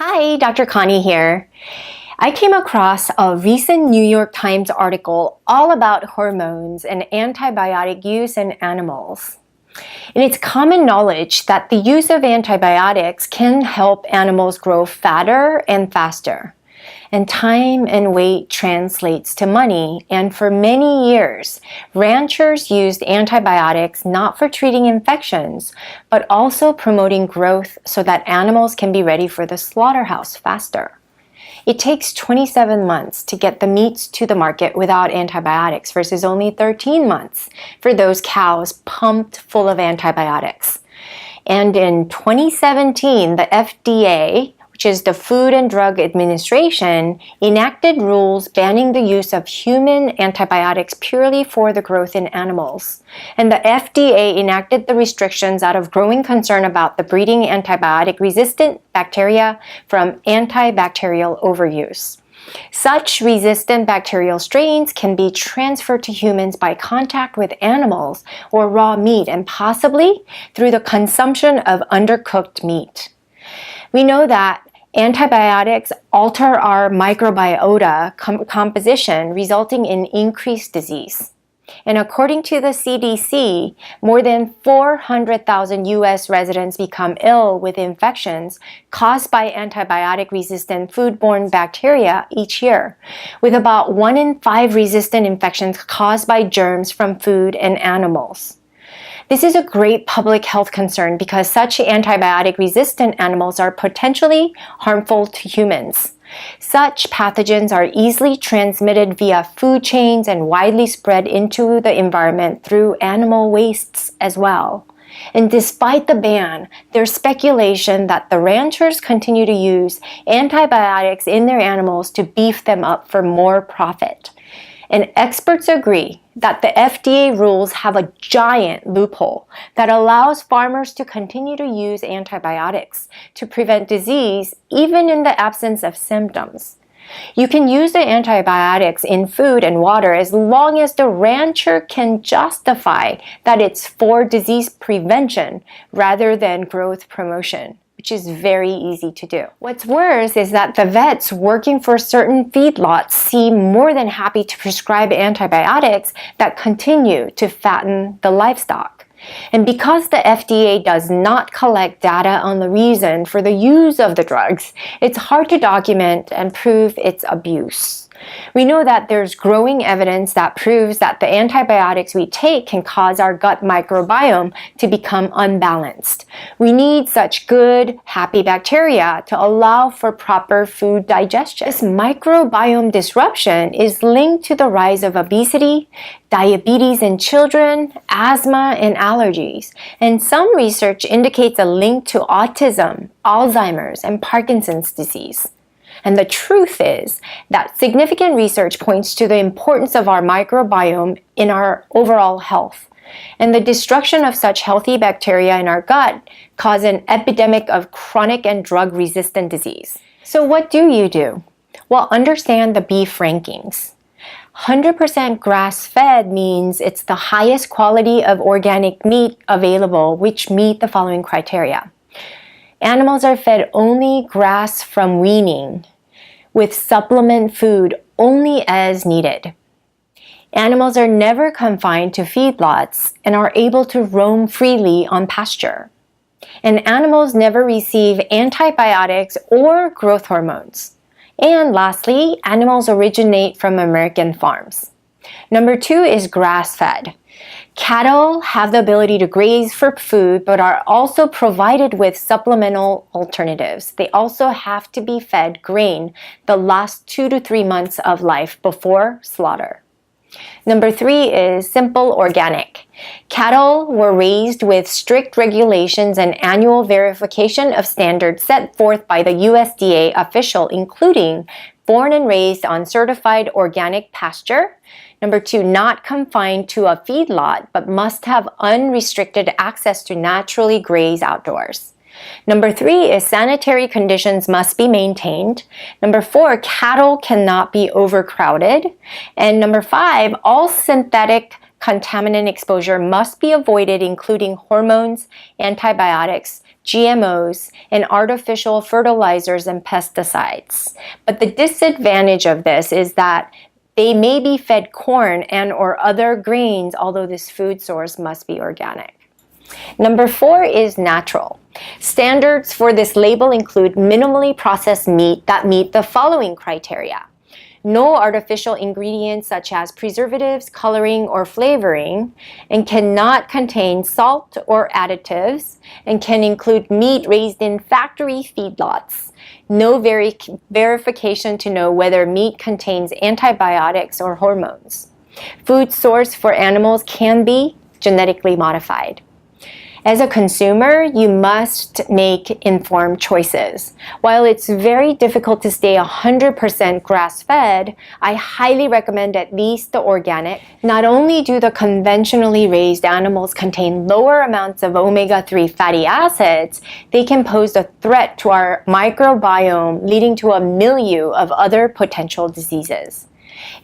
Hi, Dr. Connie here. I came across a recent New York Times article all about hormones and antibiotic use in animals. And it's common knowledge that the use of antibiotics can help animals grow fatter and faster. And time and weight translates to money, and for many years, ranchers used antibiotics not for treating infections, but also promoting growth so that animals can be ready for the slaughterhouse faster. It takes 27 months to get the meats to the market without antibiotics versus only 13 months for those cows pumped full of antibiotics. And in 2017, the FDA, which is the Food and Drug Administration, enacted rules banning the use of human antibiotics purely for the growth in animals. And the FDA enacted the restrictions out of growing concern about the breeding antibiotic-resistant bacteria from antibacterial overuse. Such resistant bacterial strains can be transferred to humans by contact with animals or raw meat, and possibly through the consumption of undercooked meat. We know that antibiotics alter our microbiota composition, resulting in increased disease. And according to the CDC, more than 400,000 U.S. residents become ill with infections caused by antibiotic-resistant foodborne bacteria each year, with about 1 in 5 resistant infections caused by germs from food and animals. This is a great public health concern because such antibiotic-resistant animals are potentially harmful to humans. Such pathogens are easily transmitted via food chains and widely spread into the environment through animal wastes as well. And despite the ban, there's speculation that the ranchers continue to use antibiotics in their animals to beef them up for more profit. And experts agree that the FDA rules have a giant loophole that allows farmers to continue to use antibiotics to prevent disease even in the absence of symptoms. You can use the antibiotics in food and water as long as the rancher can justify that it's for disease prevention rather than growth promotion, which is very easy to do. What's worse is that the vets working for certain feedlots seem more than happy to prescribe antibiotics that continue to fatten the livestock. And because the FDA does not collect data on the reason for the use of the drugs, it's hard to document and prove its abuse. We know that there's growing evidence that proves that the antibiotics we take can cause our gut microbiome to become unbalanced. We need such good, happy bacteria to allow for proper food digestion. This microbiome disruption is linked to the rise of obesity, diabetes in children, asthma, and allergies. And some research indicates a link to autism, Alzheimer's, and Parkinson's disease. And the truth is that significant research points to the importance of our microbiome in our overall health. And the destruction of such healthy bacteria in our gut cause an epidemic of chronic and drug-resistant disease. So what do? Well, understand the beef rankings. 100% grass-fed means it's the highest quality of organic meat available, which meet the following criteria. Animals are fed only grass from weaning, with supplement food only as needed. Animals are never confined to feedlots and are able to roam freely on pasture. And animals never receive antibiotics or growth hormones. And lastly, animals originate from American farms. Number 2 is grass-fed. Cattle have the ability to graze for food, but are also provided with supplemental alternatives. They also have to be fed grain the last 2 to 3 months of life before slaughter. Number 3 is simple organic. Cattle were raised with strict regulations and annual verification of standards set forth by the USDA official, including born and raised on certified organic pasture. Number 2, not confined to a feedlot, but must have unrestricted access to naturally graze outdoors. Number 3 is sanitary conditions must be maintained. Number 4, cattle cannot be overcrowded. And number 5, all synthetic contaminant exposure must be avoided, including hormones, antibiotics, GMOs, and artificial fertilizers and pesticides. But the disadvantage of this is that they may be fed corn and or other grains, although this food source must be organic. Number 4 is natural. Standards for this label include minimally processed meat that meet the following criteria. No artificial ingredients such as preservatives, coloring, or flavoring, and cannot contain salt or additives, and can include meat raised in factory feedlots. No verification to know whether meat contains antibiotics or hormones. Food source for animals can be genetically modified. As a consumer, you must make informed choices. While it's very difficult to stay 100% grass-fed, I highly recommend at least the organic. Not only do the conventionally raised animals contain lower amounts of omega-3 fatty acids, they can pose a threat to our microbiome, leading to a milieu of other potential diseases.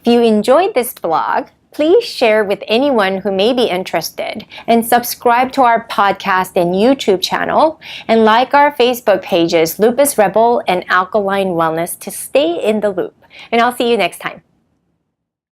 If you enjoyed this vlog, please share with anyone who may be interested, and subscribe to our podcast and YouTube channel, and like our Facebook pages, Lupus Rebel and Alkaline Wellness, to stay in the loop. And I'll see you next time.